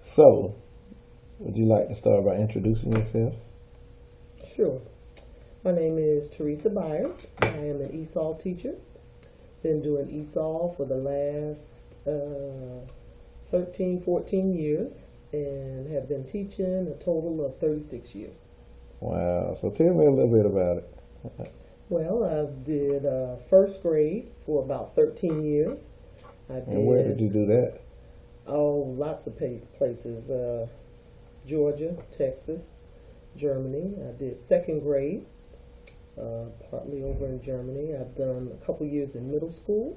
So, would you like to start by introducing yourself? Sure. My name is Theresa Byers. I am an ESOL teacher. Been doing ESOL for the last 13, 14 years and have been teaching a total of 36 years. Wow. So tell me a little bit about it. Well, I did first grade for about 13 years. And where did you do that? Oh, lots of places. Georgia, Texas, Germany. I did second grade, partly over in Germany. I've done a couple years in middle school.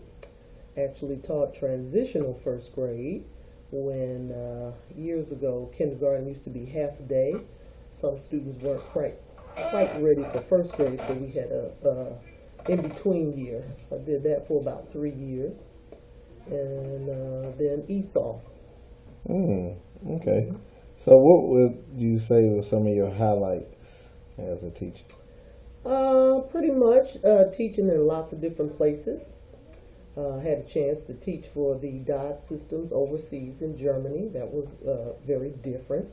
Actually taught transitional first grade when years ago kindergarten used to be half a day. Some students weren't quite ready for first grade, so we had a in-between year. So I did that for about 3 years. And then ESOL. Okay. So what would you say were some of your highlights as a teacher? Pretty much teaching in lots of different places. Had a chance to teach for the Dodge Systems overseas in Germany. That was very different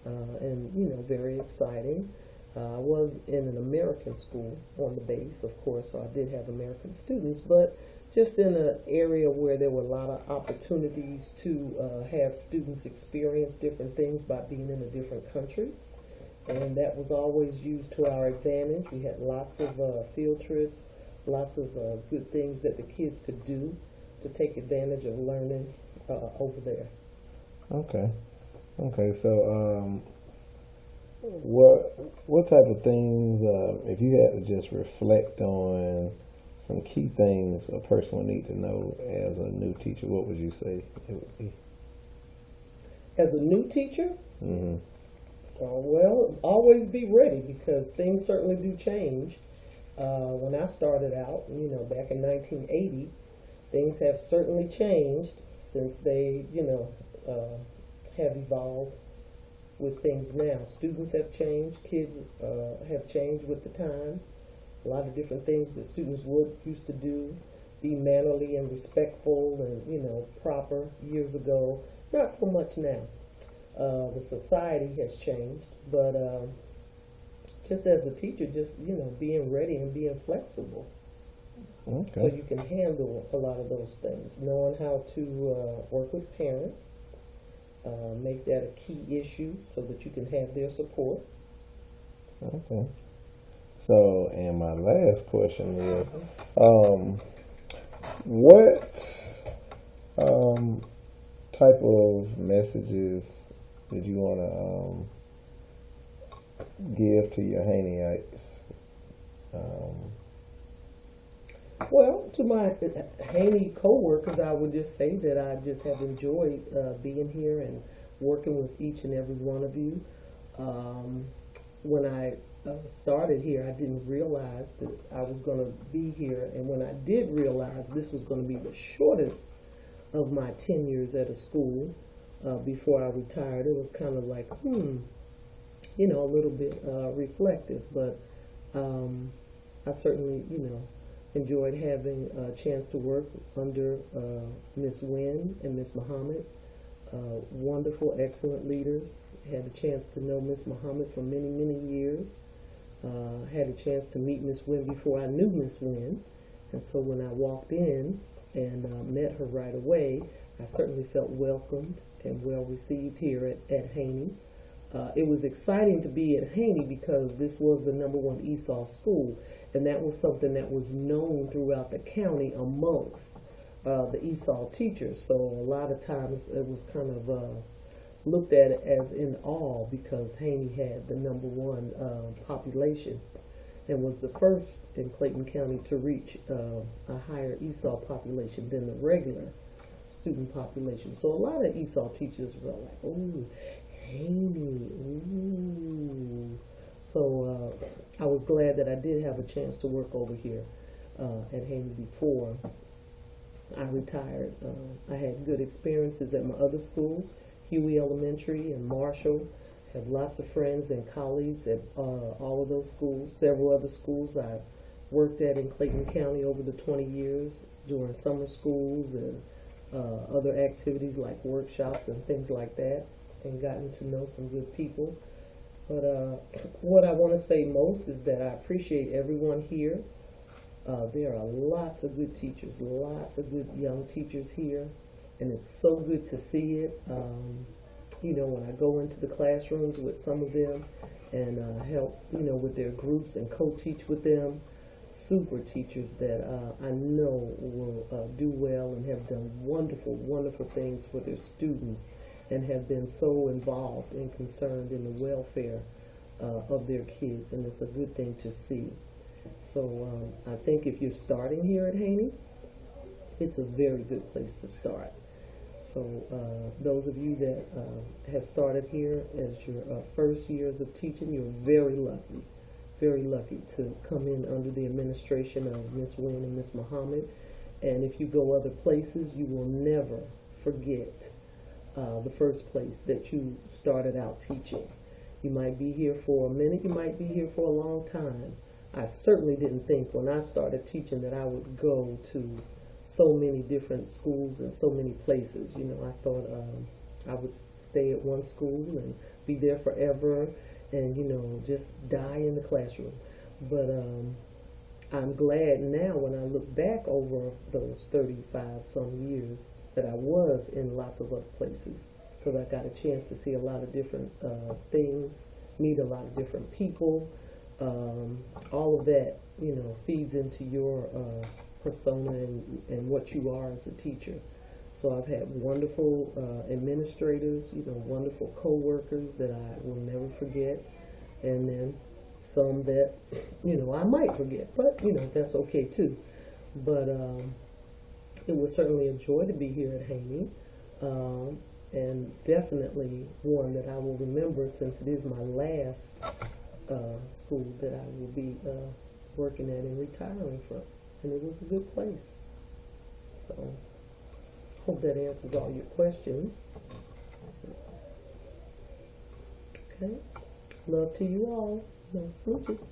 and, very exciting. I was in an American school on the base, of course, so I did have American students, but just in an area where there were a lot of opportunities to have students experience different things by being in a different country. And that was always used to our advantage. We had lots of field trips, lots of good things that the kids could do to take advantage of learning over there. Okay. So what type of things, if you had to just reflect on some key things a person would need to know as a new teacher, what would you say it would be? As a new teacher? Mm-hmm. Well, always be ready because things certainly do change. When I started out, back in 1980, things have certainly changed since they, have evolved with things now. Students have changed, kids have changed with the times. A lot of different things that students used to do, be mannerly and respectful and, proper years ago. Not so much now. The society has changed, but just as a teacher, just, being ready and being flexible. Okay. So you can handle a lot of those things. Knowing how to work with parents, make that a key issue so that you can have their support. Okay. So, and my last question is, what type of messages did you want to give to your Haneites? Well, to my Haney co-workers, I would just say that I just have enjoyed being here and working with each and every one of you. When I started here, I didn't realize that I was going to be here, and when I did realize this was going to be the shortest of my tenures at a school before I retired, it was kind of like, a little bit reflective, but I certainly, enjoyed having a chance to work under Miss Wynn and Miss Muhammad, wonderful, excellent leaders. Had a chance to know Miss Muhammad for many, many years. Had a chance to meet Miss Wynn before I knew Miss Wynn. And so when I walked in and met her right away, I certainly felt welcomed and well received here at Haney. It was exciting to be at Haney because this was the #1 ESOL school, and that was something that was known throughout the county amongst the ESOL teachers. So a lot of times it was kind of looked at as in awe because Haney had the #1 population and was the first in Clayton County to reach a higher ESOL population than the regular student population. So a lot of ESOL teachers were like, "Ooh, Haney, ooh." So I was glad that I did have a chance to work over here at Haney before I retired. I had good experiences at my other schools, Huey Elementary and Marshall. Have lots of friends and colleagues at all of those schools. Several other schools I worked at in Clayton County over the 20 years during summer schools and other activities like workshops and things like that. and gotten to know some good people. But what I want to say most is that I appreciate everyone here. There are lots of good teachers, lots of good young teachers here, and it's so good to see it. When I go into the classrooms with some of them and help, with their groups and co-teach with them, super teachers that I know will do well and have done wonderful, wonderful things for their students and have been so involved and concerned in the welfare of their kids, and it's a good thing to see. So I think if you're starting here at Haney, it's a very good place to start. So those of you that have started here as your first years of teaching, you're very lucky to come in under the administration of Miss Wynn and Miss Muhammad. And if you go other places, you will never forget the first place that you started out teaching. You might be here for a minute, you might be here for a long time. I certainly didn't think when I started teaching that I would go to so many different schools and so many places. I thought I would stay at one school and be there forever and, just die in the classroom. But I'm glad now when I look back over those 35 some years that I was in lots of other places, because I got a chance to see a lot of different things, meet a lot of different people. All of that, feeds into your persona and what you are as a teacher. So I've had wonderful administrators, wonderful co-workers that I will never forget, and then some that, I might forget, but, that's okay too. But it was certainly a joy to be here at Haney, and definitely one that I will remember, since it is my last school that I will be working at and retiring from. And it was a good place. So, hope that answers all your questions. Okay. Love to you all. Smooches.